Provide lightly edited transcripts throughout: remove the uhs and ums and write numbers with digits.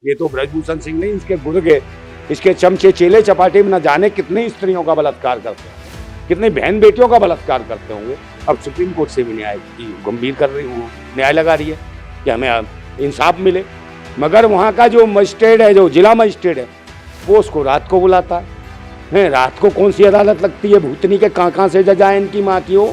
ये तो ब्रजभूषण सिंह नहीं, इसके गुर्गे, इसके चमचे चेले चपाटे में न जाने कितनी स्त्रियों का बलात्कार करते हैं, कितनी बहन बेटियों का बलात्कार करते होंगे। अब सुप्रीम कोर्ट से भी न्याय की गंभीर कर रही, वो न्याय लगा रही है कि हमें इंसाफ मिले, मगर वहाँ का जो मजिस्ट्रेट है, जो जिला मजिस्ट्रेट है, वो उसको रात को बुलाता है। रात को कौन सी अदालत लगती है? भूतनी के कहाँ से जज आए इनकी माँ की हो।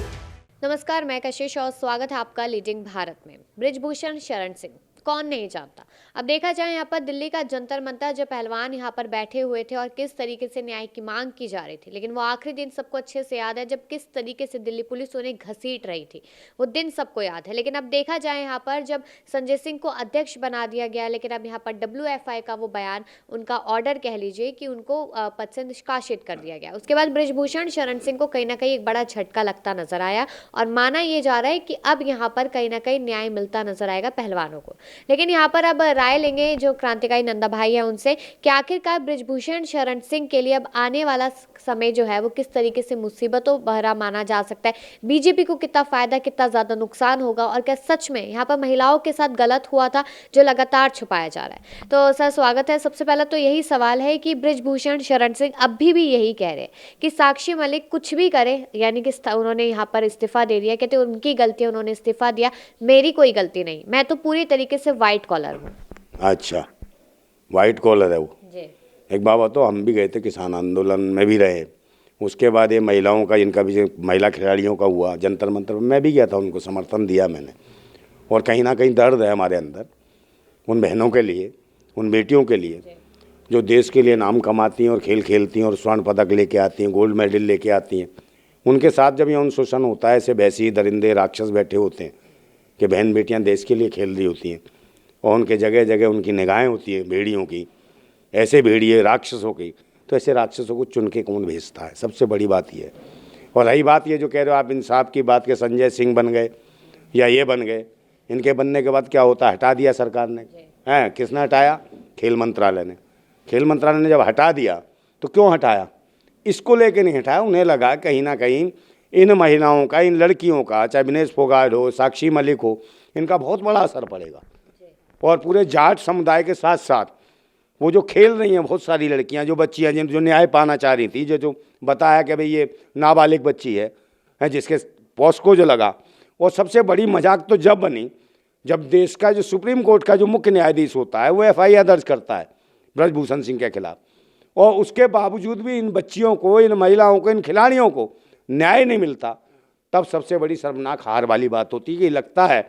नमस्कार, मैं कशिश और स्वागत है आपका लीडिंग भारत में। ब्रिजभूषण शरण सिंह कौन नहीं जानता। अब देखा जाए यहाँ पर दिल्ली का जंतर मंतर, जो पहलवान यहाँ पर बैठे हुए थे और किस तरीके से न्याय की मांग की जा रही थी, लेकिन वो आखिरी दिन सबको अच्छे से याद है जब किस तरीके से दिल्ली पुलिस उन्हें घसीट रही थी, वो दिन सबको याद है। लेकिन अब देखा जाए यहाँ पर जब संजय सिंह को अध्यक्ष बना दिया गया, लेकिन अब यहाँ पर WFI का वो बयान, उनका ऑर्डर कह लीजिए कि उनको पद से निष्कासित कर दिया गया। उसके बाद ब्रिजभूषण शरण सिंह को कहीं ना कहीं एक बड़ा झटका लगता नजर आया और माना ये जा रहा है कि अब यहाँ पर कहीं ना कहीं न्याय मिलता नजर आएगा पहलवानों को। लेकिन यहाँ पर अब राय लेंगे जो क्रांतिकारी नंदा भाई है उनसे कि आखिरकार ब्रिजभूषण शरण सिंह के लिए अब आने वाला समय जो है वो किस तरीके से मुसीबतों भरा माना जा सकता है, बीजेपी को कितना फायदा कितना ज्यादा नुकसान होगा, और क्या सच में यहाँ पर महिलाओं के साथ गलत हुआ था जो लगातार छुपाया जा रहा है। तो सर स्वागत है। सबसे पहला तो यही सवाल है कि ब्रिजभूषण शरण सिंह अभी भी यही कह रहे हैं कि साक्षी मलिक कुछ भी करे, यानी कि उन्होंने यहाँ पर इस्तीफा दे दिया, कहते उनकी गलती, उन्होंने इस्तीफा दिया, मेरी कोई गलती नहीं, मैं तो पूरी तरीके से व्हाइट कॉलर हूँ। अच्छा, व्हाइट कॉलर है वो जी। एक बाबा, तो हम भी गए थे, किसान आंदोलन में भी रहे। उसके बाद ये महिलाओं का, इनका भी महिला खिलाड़ियों का हुआ जंतर मंतर, मैं भी गया था, उनको समर्थन दिया मैंने। और कहीं ना कहीं दर्द है हमारे अंदर उन बहनों के लिए, उन बेटियों के लिए जो देश के लिए नाम कमाती हैं और खेल खेलती हैं और स्वर्ण पदक लेके आती हैं, गोल्ड मेडल लेके आती हैं। उनके साथ जब यौन शोषण होता है, ऐसे वैसे दरिंदे राक्षस बैठे होते हैं कि बहन बेटियां देश के लिए खेल रही होती हैं और उनके जगह जगह उनकी निगाहें होती है भेड़ियों की, ऐसे भेड़िए राक्षसों की। तो ऐसे राक्षसों को चुन के कौन भेजता है? सबसे बड़ी बात ये है। और रही बात ये जो कह रहे हो आप इंसाफ की बात के, संजय सिंह बन गए या ये बन गए, इनके बनने के बाद क्या होता है? हटा दिया सरकार ने। हैं, किसने हटाया? खेल मंत्रालय ने। खेल मंत्रालय ने जब हटा दिया तो क्यों हटाया? इसको लेके नहीं हटाया, उन्हें लगा कहीं ना कहीं इन महिलाओं का, इन लड़कियों का, चाहे विनेश फोगाट हो, साक्षी मलिक हो, इनका बहुत बड़ा असर पड़ेगा। और पूरे जाट समुदाय के साथ साथ वो जो खेल रही हैं बहुत सारी लड़कियां, जो बच्चियां, जिन जो न्याय पाना चाह रही थी, जो बताया कि भाई ये नाबालिग बच्ची है जिसके पॉस्को जो लगा। और सबसे बड़ी मजाक तो जब बनी जब देश का जो सुप्रीम कोर्ट का जो मुख्य न्यायाधीश होता है वो FIR दर्ज करता है ब्रजभूषण सिंह के खिलाफ, और उसके बावजूद भी इन बच्चियों को, इन महिलाओं को, इन खिलाड़ियों को न्याय नहीं मिलता। तब सबसे बड़ी शर्मनाक हार वाली बात होती है कि लगता है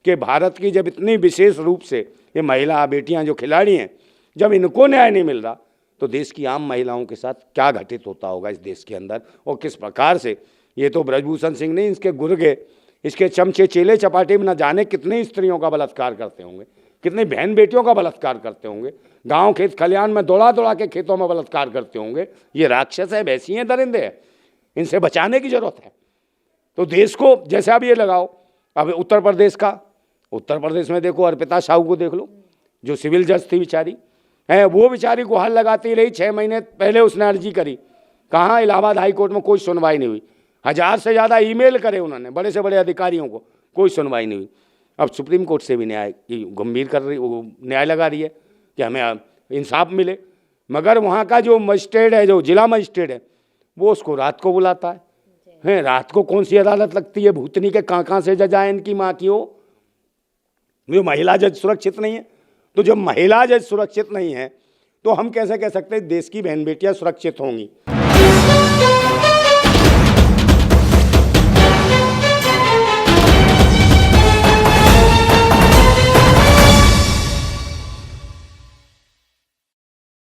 कि भारत की जब इतनी विशेष रूप से ये महिला बेटियां जो खिलाड़ी हैं, जब इनको न्याय नहीं मिल रहा तो देश की आम महिलाओं के साथ क्या घटित होता होगा इस देश के अंदर, और किस प्रकार से। ये तो ब्रजभूषण सिंह नहीं, इसके गुर्गे, इसके चमचे चेले चपाटे में न जाने कितनी स्त्रियों का बलात्कार करते होंगे, कितनी बहन बेटियों का बलात्कार करते होंगे, गाँव खेत खलिहान में दौड़ा दौड़ा के खेतों में बलात्कार करते होंगे। ये राक्षस है, वैसी हैं, दरिंदे हैं, इनसे बचाने की जरूरत है। तो देश को जैसे अब ये लगाओ, अब उत्तर प्रदेश में देखो, अर्पिता साहू को देख लो, जो सिविल जज थी बेचारी, है वो बेचारी गुहार लगाती रही। 6 महीने पहले उसने अर्जी करी, कहाँ? इलाहाबाद हाई कोर्ट में कोई सुनवाई नहीं हुई। 1000 से ज़्यादा ईमेल करे उन्होंने बड़े से बड़े अधिकारियों को, कोई सुनवाई नहीं हुई। अब सुप्रीम कोर्ट से भी न्याय की गंभीर कर रही, वो न्याय लगा रही है कि हमें इंसाफ मिले, मगर वहाँ का जो मजिस्ट्रेट है, जो जिला मजिस्ट्रेट है, वो उसको रात को बुलाता है। रात को कौन सी अदालत लगती है? भूतनी के कहाँ से जज आए इनकी माँ की हो। जो महिला जज सुरक्षित नहीं है, तो जब महिला जज सुरक्षित नहीं है तो हम कैसे कह सकते हैं देश की बहन बेटियां सुरक्षित होंगी?